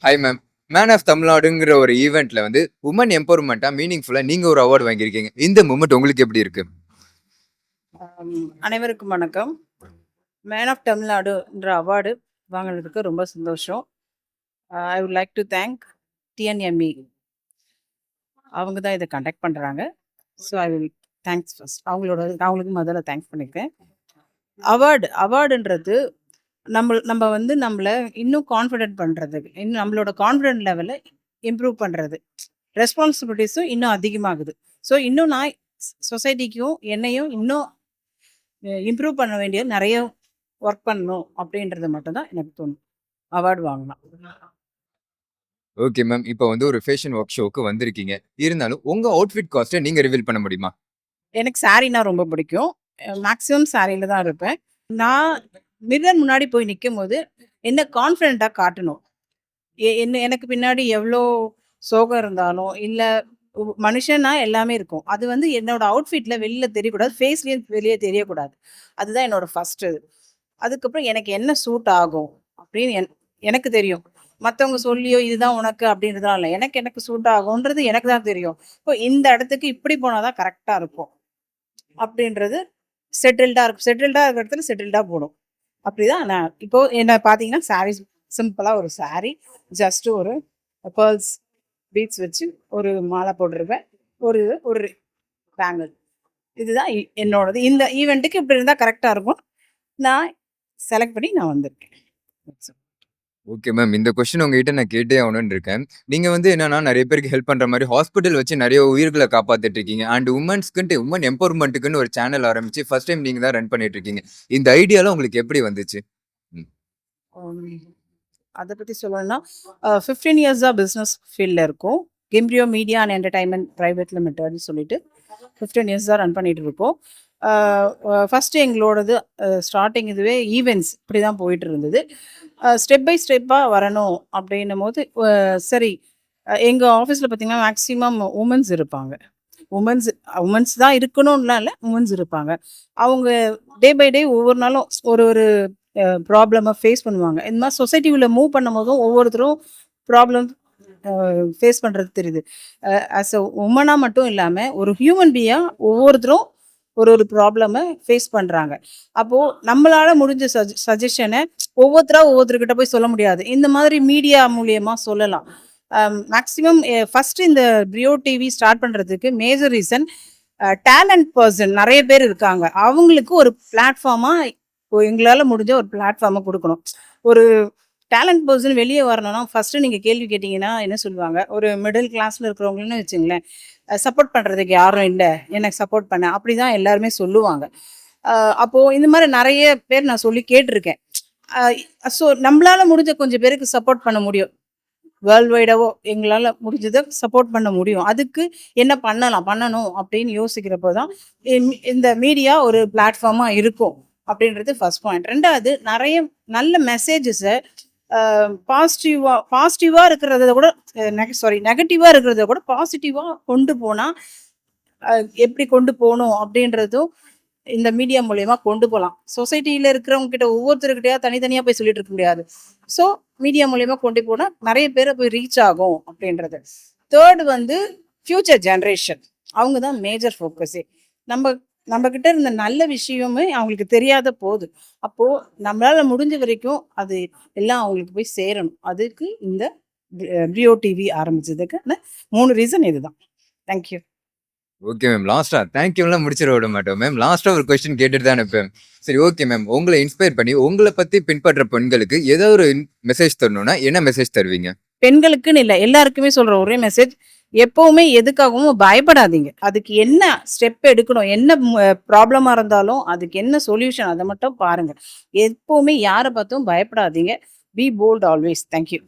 Hi ma'am. Man of தமிழ்நாடுங்கிற ஒரு ஈவெண்ட்ல வந்து woman எம்பவர்மெண்ட்டா மீனிங்ஃபுல்லா நீங்க ஒரு அவார்டு வாங்கியிருக்கீங்க. இந்த மூமெண்ட் உங்களுக்கு எப்படி இருக்கு? அனைவருக்கும் வணக்கம். மேன் ஆஃப் தமிழ்நாடுன்ற அவார்டு வாங்கினதுக்கு ரொம்ப சந்தோஷம். I would like to thank TNME. அவங்க தான் இதை கண்டக்ட் பண்ணுறாங்க. So I will thanks first அவங்களுக்கு முதல்ல தேங்க்ஸ் பண்ணியிருக்கேன். அவார்டுன்றது நம்ம வந்து நம்மளை இன்னும் கான்ஃபிடென்ட் பண்ணுறதுக்கு, இன்னும் நம்மளோட கான்ஃபிடென்ட் லெவலை இம்ப்ரூவ் பண்ணுறது, ரெஸ்பான்சிபிலிட்டிஸும் இன்னும் அதிகமாகுது. ஸோ இன்னும் நான் சொசைட்டிக்கும் என்னையும் இன்னும் இம்ப்ரூவ் பண்ண வேண்டிய நிறைய ஒர்க் பண்ணணும் அப்படின்றது மட்டும்தான் எனக்கு தோணும். அவார்டு வாங்கலாம். Okay ma'am. இப்போ வந்து ஒரு ஃபேஷன் ஒர்க் ஷோக்கு வந்திருக்கீங்க. இருந்தாலும் உங்க அவுட்ஃபிட் காஸ்ட்ட நீங்க ரிவீல் பண்ண முடியுமா? எனக்கு சாரீனா ரொம்ப பிடிக்கும். மேக்ஸிமம் சாரியில தான் இருப்பேன். நான் மிரர் முன்னாடி போய் நிக்கும்போது என்ன கான்ஃபிடென்ட்டா காட்டணும். எனக்கு பின்னாடி எவ்வளோ சோகம் இருந்தாலும், இல்ல மனுஷன்னா எல்லாமே இருக்கும். அது வந்து என்னோட அவுட்ஃபிட்ல வெளில தெரியக்கூடாது. ஃபேஸ்லயும் வெளிய தெரியக்கூடாது. அதுதான் என்னோட ஃபர்ஸ்ட்டு. அதுக்கப்புறம் எனக்கு என்ன சூட் ஆகும் அப்படின்னு எனக்கு தெரியும். மத்தவங்க சொல்லியோ இதுதான் உனக்கு அப்படின்றதுலாம் இல்ல. எனக்கு சூட் ஆகும்ன்றது எனக்கு தான் தெரியும். இப்போ இந்த இடத்துக்கு இப்படி போனா தான் கரெக்ட்டா இருக்கும். அப்படின்றது செட்டில்டா இருக்கும். செட்டில்டா இருக்கிற இடத்துல செட்டில்டா போணும். அப்படிதான் நான் இப்போ என்ன பார்த்தீங்கன்னா, சாரீஸ் சிம்பிளா ஒரு சாரி, ஜஸ்ட் ஒரு பேர்ல்ஸ் பீட்ஸ் வச்சு ஒரு மாலை போட்டிருப்பேன். ஒரு ஒரு பேங்கிள். இதுதான் என்னோடது. இந்த ஈவென்ட்டுக்கு இப்படி இருந்தா கரெக்ட்டா இருக்கும். நான் செலக்ட் பண்ணி நான் வந்திருக்கேன். Okay ma'am. இந்த கொஸ்டின் உங்ககிட்ட நான் கேட்டே ஆகணும்னு இருக்கேன். நீங்க வந்து என்னன்னா நெறைய பேருக்கு ஹெல்ப் பண்ற மாரி ஹாஸ்பிட்டல் வச்சு நெறைய உயிர்கள காப்பாத்திட்டு இருக்கீங்க. அண்ட் உமன் எம்பவர்மென்ட்க்குன்னு ஒரு சேனல் ஆரம்பிச்சு ஃபர்ஸ்ட் டைம் நீங்க தான் ரன் பண்ணிட்டு இருக்கீங்க. இந்த ஐடியாலாம் உங்களுக்கு எப்படி வந்துச்சு? ம். அத பத்தி சொல்லணும்னா, 15 இயர்ஸா பிசினஸ் ஃபீல்ட்ல இருக்கோம். கிம்ப்ரியோ மீடியா அண்ட் என்டர்டைன்மென்ட் பிரைவேட் லிமிடெட்னு சொல்லிட்டு 15 இயர்ஸ் தான் ரன் பண்ணிட்டு இருக்கோம். ஃபர்ஸ்ட் எங்களோடது ஸ்டார்டிங் இதுவே ஈவென்ட்ஸ் இப்படி தான் போயிட்டு இருந்தது. ஸ்டெப் பை ஸ்டெப்பா வரணும் அப்படின்னும்போது, சரி எங்க ஆஃபீஸ்ல பார்த்தீங்கன்னா, மேக்ஸிமம் உமன்ஸ் இருப்பாங்க. உமன்ஸ் உமன்ஸ் தான் இருக்கணும்லாம் இல்ல. உமன்ஸ் இருப்பாங்க. அவங்க டே பை டே ஒவ்வொரு நாளும் ஒரு ஒரு ப்ராப்ளம ஃபேஸ் பண்ணுவாங்க. இந்த மாரி சொசைட்டிக்குள்ள மூவ் பண்ணும்போதும் ஒவ்வொருத்தரும் ப்ராப்ளம் ஃபேஸ் பண்றது தெரியுது. ஆஸ் அ உமனா மட்டும் இல்லாம, ஒரு ஹியூமன் பீயிங்கா ஒவ்வொருத்தரும் ஒரு ஒரு ப்ராப்ளம ஃபேஸ் பண்றாங்க. அப்போ நம்மளால முடிஞ்ச சஜஷன ஒவ்வொருத்தர்கிட்ட போய் சொல்ல முடியாது. இந்த மாதிரி மீடியா மூலியமா சொல்லலாம். மேக்ஸிமம் ஃபர்ஸ்ட் இந்த பிரியோ டிவி ஸ்டார்ட் பண்றதுக்கு மேஜர் ரீசன் டேலண்ட் பர்சன் நெறைய பேர் இருக்காங்க. அவங்களுக்கு ஒரு பிளாட்ஃபார்மா எங்களால முடிஞ்ச ஒரு பிளாட்ஃபார்ம குடுக்கணும். ஒரு டேலண்ட் பர்சன் வெளிய வரணும்னா, ஃபர்ஸ்ட்டு நீங்க கேள்வி கேட்டீங்கன்னா என்ன சொல்லுவாங்க? ஒரு மிடில் கிளாஸ்ல இருக்கிறவங்கன்னு வச்சுங்களேன், சப்போர்ட் பண்றதுக்கு யாரும் இல்ல. எனக்கு சப்போர்ட் பண்ண. அப்படிதான் எல்லாருமே சொல்லுவாங்க. அ அப்போ இந்த மாரி நெறைய பேர் நான் சொல்லி கேட்டுருக்கேன். அ ஸோ நம்மளால முடிஞ்ச கொஞ்சம் பேருக்கு சப்போர்ட் பண்ண முடியும். வேர்ல்ட் வைடாவோ எங்களால முடிஞ்சத சப்போர்ட் பண்ண முடியும். அதுக்கு என்ன பண்ணணும் அப்படின்னு யோசிக்கிறப்போ தான், இந்த மீடியா ஒரு பிளாட்ஃபார்மா இருக்கும் அப்படின்றது ஃபர்ஸ்ட் பாயிண்ட். 2வது நெறைய நல்ல மெசேஜஸ பாசிட்டிவா இருக்கிறத கூட நெகட்டிவா இருக்கிறத கூட பாசிட்டிவா கொண்டு போனா, எப்படி கொண்டு போணும் அப்படின்றதும் இந்த மீடியா மூலியமா கொண்டு போலாம். சொசைட்டில இருக்கிறவங்க கிட்ட ஒவ்வொருத்தர்கிட்டயா தனித்தனியா போய் சொல்லிட்டு இருக்க முடியாது. ஸோ மீடியா மூலியமா கொண்டு போனா நெறைய பேர போய் ரீச் ஆகும் அப்படின்றது. 3 வந்து ஃபியூச்சர் ஜெனரேஷன். அவங்க தான் மேஜர் ஃபோக்கஸே. நம்ம நம்ம கிட்ட இருந்த நல்ல விஷயமே அவங்களுக்கு தெரியாத போது. அப்போ நம்மளால முடிஞ்ச வரைக்கும் அது எல்லாம் அவங்களுக்கு போய் சேரணும். அதுக்கு இந்த பிரியோ டிவி ஆரம்பிச்சதுக்கான 3 ரீசன் இதுதான். Thank you. Okay ma'am. லாஸ்ட்டா தேங்க் யூலாம் முடிச்சிட விட மாட்டோம் மேம். லாஸ்ட்டா ஒரு கொஸ்டின் கேட்டுட்டு தான் இருப்பேன். சரி ஓகே மேம். உங்கள இன்ஸ்பயர் பண்ணி உங்கள பத்தி பின்பற்ற பெண்களுக்கு ஏதோ ஒரு மெசேஜ் தரணும்னா என்ன மெசேஜ் தருவீங்க? பெண்களுக்குன்னு இல்ல. எல்லாருக்குமே சொல்ற ஒரே மெசேஜ், எப்பவுமே எதுக்காகவும் பயப்படாதீங்க. அதுக்கு என்ன ஸ்டெப் எடுக்கணும், என்ன ப்ராப்ளமா இருந்தாலும் அதுக்கு என்ன சொல்யூஷன் அத மட்டும் பாருங்க. எப்பவுமே யார பார்த்தும் பயப்படாதீங்க. B bolt always. Thank you.